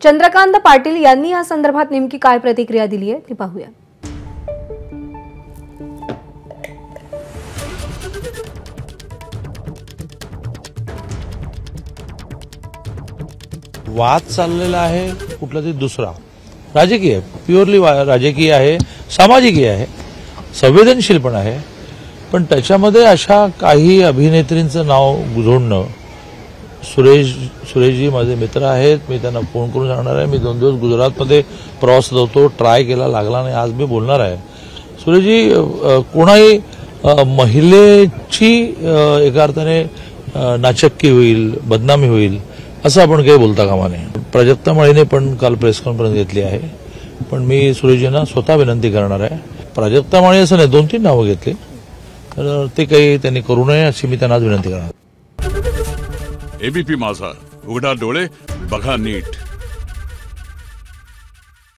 चंद्रकांत पाटील यांनी या संदर्भात नेमकी काय प्रतिक्रिया दिली आहे ती पाहूया। वाद चाललेला आहे कुठला तरी दुसरा राजकीय, प्युअरली राजकीय आहे, सामाजिक आहे, संवेदनशील पण आहे। पण त्याच्यामध्ये अशा काही अभिनेत्रींचं नाव जोडणं, सुरेशजी माझे मित्र आहेत, मी त्यांना फोन करून सांगणार आहे। मी 2 दिवस गुजरातमध्ये प्रवास होतो, ट्राय केला, लागला नाही, आज मी बोलणार आहे। सुरेशजी, कोणाही महिलेची एका अर्थाने नाचक्की होईल, बदनामी होईल असं आपण काही बोलता कामा नये। प्राजक्ता माळीने पण काल प्रेस कॉन्फरन्स घेतली आहे, पण मी सुरेशजींना स्वतः विनंती करणार आहे। प्राजक्ता माळी असं नाही, 2-3 नावं घेतली, तर ते काही त्यांनी करू नये अशी मी त्यांना विनंती करणार। एबीपी माझा, उघडा डोळे बघा नीट।